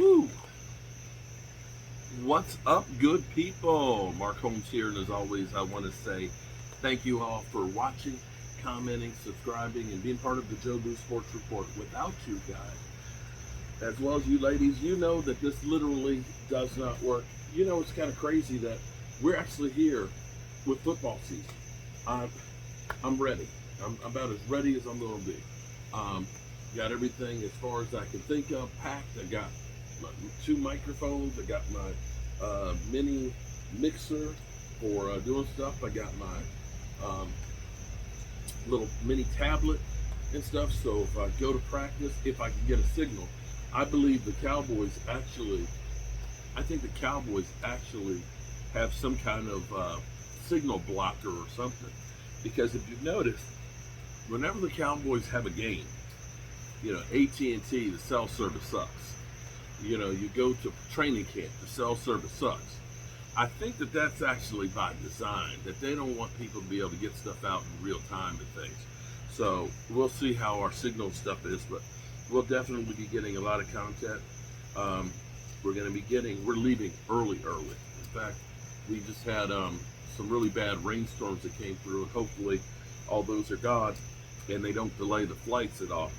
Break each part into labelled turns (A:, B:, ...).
A: Woo! What's up, good people? Mark Holmes here, and as always, I want to say thank you all for watching, commenting, subscribing, and being part of the Joe Boo Sports Report. Without you guys, as well as you ladies, you know that this literally does not work. You know, it's kind of crazy that we're actually here with football season. I'm, I'm ready. I'm about as ready as I'm going to be. Um, got everything as far as I can think of packed. I got my two microphones. I got my mini mixer for doing stuff. I got my little mini tablet and stuff. So if I go to practice, if I can get a signal, I believe the Cowboys actually, I think the Cowboys actually have some kind of signal blocker or something. Because if you've noticed, whenever the Cowboys have a game, you know, AT&T, the cell service sucks. You know, you go to training camp, the cell service sucks. I think that that's actually by design, that they don't want people to be able to get stuff out in real time and things. So we'll see how our signal stuff is, but we'll definitely be getting a lot of content. We're going to be we're leaving early. In fact, we just had some really bad rainstorms that came through, and hopefully all those are gone and they don't delay the flights at all,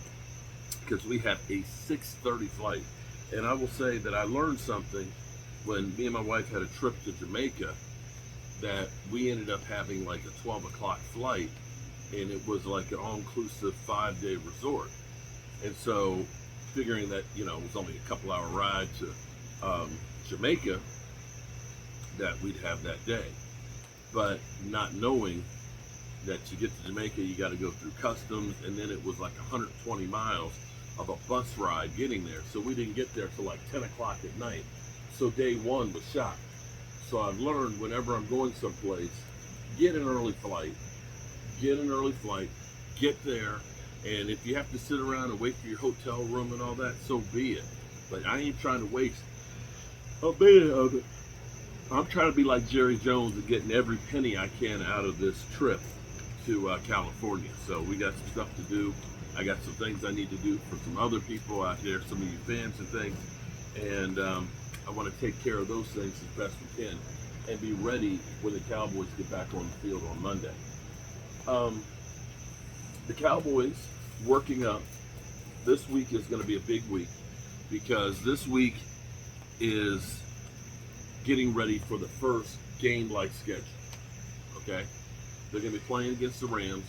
A: because we have a 6:30 flight. And I will say that I learned something when me and my wife had a trip to Jamaica, that we ended up having like a 12 o'clock flight, and it was like an all-inclusive 5-day resort. And so figuring that, you know, it was only a couple hour ride to Jamaica, that we'd have that day. But not knowing that to get to Jamaica, you got to go through customs, and then it was like 120 miles of a bus ride getting there. So we didn't get there till like 10 o'clock at night. So day one was shot. So I've learned whenever I'm going someplace, get an early flight, get there. And if you have to sit around and wait for your hotel room and all that, so be it. But I ain't trying to waste a minute of it. I'm trying to be like Jerry Jones and getting every penny I can out of this trip to California. So we got some stuff to do. I got some things I need to do for some other people out there, some of you fans and things. And I want to take care of those things as best we can and be ready when the Cowboys get back on the field on Monday. The Cowboys working up. This week is going to be a big week, because this week is getting ready for the first game-like schedule. Okay? They're going to be playing against the Rams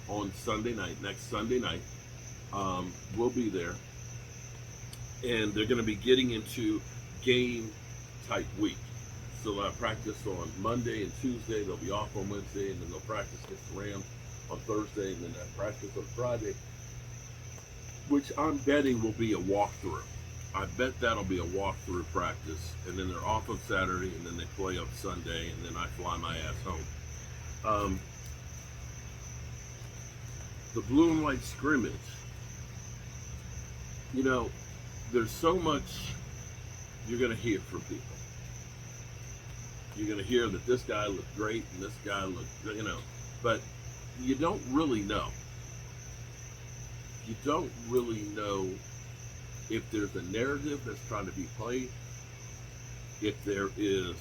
A: on Sunday night, next Sunday night. We'll be there. And they're going to be getting into game-type week. So they'll practice on Monday and Tuesday. They'll be off on Wednesday, and then they'll practice against the Rams on Thursday, and then they'll practice on Friday, which I'm betting will be a walkthrough. I bet that'll be a walkthrough practice, and then they're off on Saturday, and then they play on Sunday, and then I fly my ass home. The blue and white scrimmage, you know, there's so much you're going to hear from people. You're going to hear that this guy looked great and this guy looked, you know, but you don't really know. You don't really know if there's a narrative that's trying to be played, if there is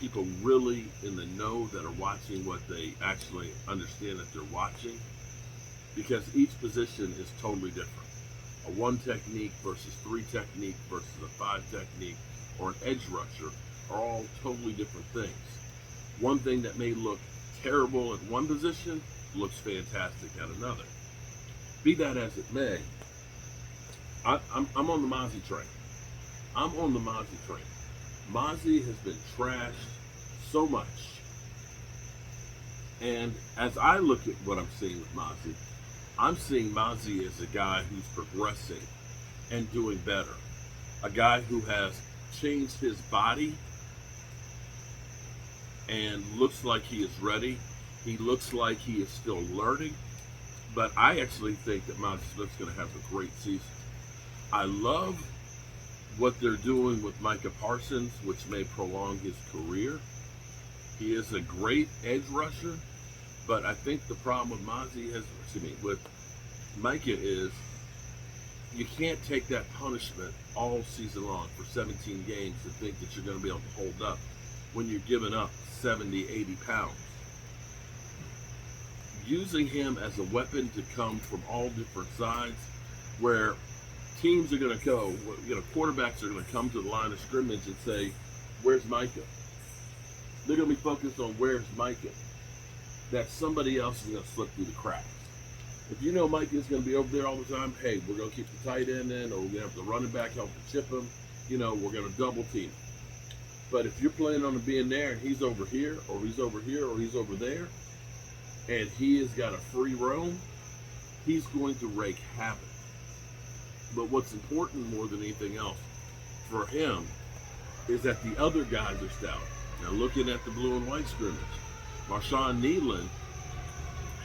A: people really in the know that are watching what they actually understand that they're watching, because each position is totally different. A 1 technique versus 3 technique versus a 5 technique, or an edge rusher, are all totally different things. One thing that may look terrible at one position looks fantastic at another. Be that as it may, I'm on the Mozzie train. I'm on the Mozzie train. Mozzie has been trashed so much. And as I look at what I'm seeing with Mozzie, I'm seeing Mozzie as a guy who's progressing and doing better. A guy who has changed his body and looks like he is ready. He looks like he is still learning. But I actually think that Mozzie Smith's going to have a great season. I love what they're doing with Micah Parsons, which may prolong his career. He is a great edge rusher, but I think the problem with with Micah is you can't take that punishment all season long for 17 games and think that you're going to be able to hold up when you're giving up 70, 80 pounds. Using him as a weapon to come from all different sides, where teams are going to go, quarterbacks are going to come to the line of scrimmage and say, where's Micah? They're going to be focused on where's Micah. That somebody else is going to slip through the cracks. If you know Micah is going to be over there all the time, hey, we're going to keep the tight end in, or we're going to have the running back help to chip him. We're going to double team. But if you're planning on him being there and he's over here, or he's over here, or he's over there, and he has got a free roam, he's going to wreak havoc. But what's important more than anything else for him is that the other guys are stout. Now, looking at the blue and white scrimmage, Marshawn Needland,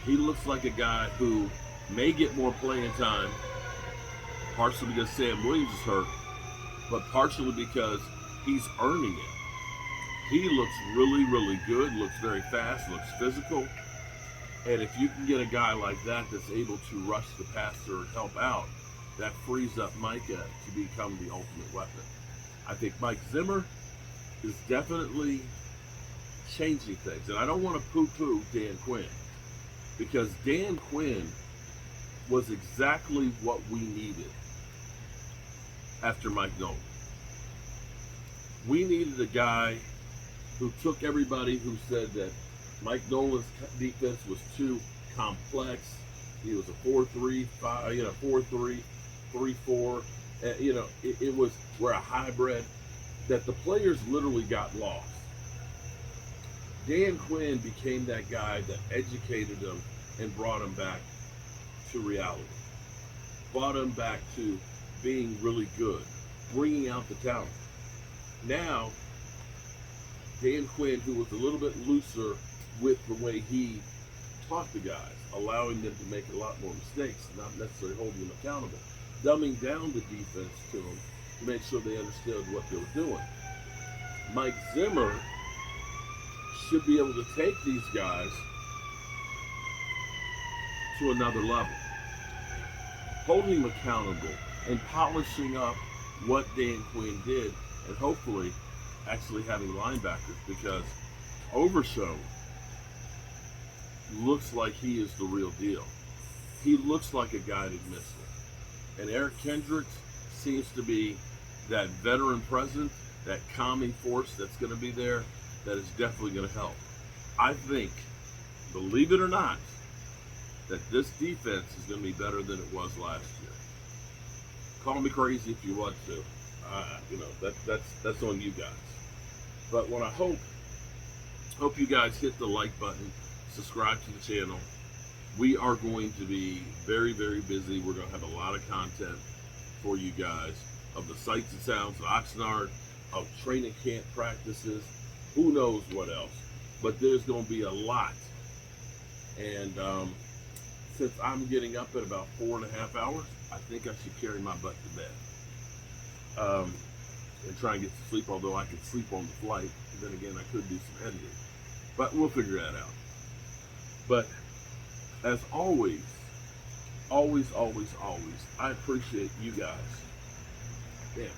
A: he looks like a guy who may get more playing time, partially because Sam Williams is hurt, but partially because he's earning it. He looks really, really good, looks very fast, looks physical. And if you can get a guy like that that's able to rush the passer and help out, that frees up Micah to become the ultimate weapon. I think Mike Zimmer is definitely changing things. And I don't want to poo-poo Dan Quinn, because Dan Quinn was exactly what we needed after Mike Nolan. We needed a guy who took everybody who said that Mike Nolan's defense was too complex. He was a 4-3, 4-3, 3-4. It was, we're a hybrid, that the players literally got lost. Dan Quinn became that guy that educated them and brought them back to reality. Brought them back to being really good, bringing out the talent. Now, Dan Quinn, who was a little bit looser with the way he taught the guys, allowing them to make a lot more mistakes, not necessarily holding them accountable, dumbing down the defense to them to make sure they understood what they were doing. Mike Zimmer should be able to take these guys to another level, holding them accountable and polishing up what Dan Quinn did, and hopefully actually having linebackers, because Overshow looks like he is the real deal. He looks like a guided missile. And Eric Kendricks seems to be that veteran presence, that calming force that's going to be there, that is definitely going to help. I think, believe it or not, that this defense is going to be better than it was last year. Call me crazy if you want to. That's on you guys. But what I hope you guys hit the like button, subscribe to the channel. We are going to be very, very busy. We're going to have a lot of content for you guys of the sights and sounds of Oxnard, of training camp practices, who knows what else. But there's going to be a lot. And since I'm getting up at about 4.5 hours, I think I should carry my butt to bed. And try and get to sleep, although I could sleep on the flight. Then again, I could do some editing. But we'll figure that out. But as always, always, I appreciate you guys. Damn.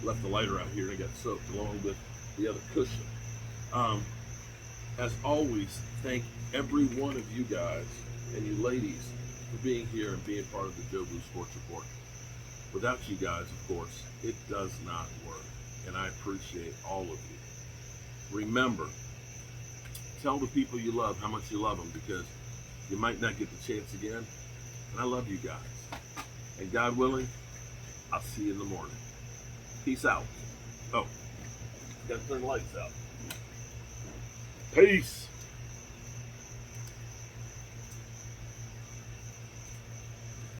A: Left the lighter out here and it got soaked along with the other cushion. As always, thank every one of you guys and you ladies for being here and being part of the Joe Blue Sports Report. Without you guys, of course, it does not work. And I appreciate all of you. Remember, tell the people you love how much you love them, because you might not get the chance again. And I love you guys. And God willing, I'll see you in the morning. Peace out. Oh, gotta turn the lights out. Peace.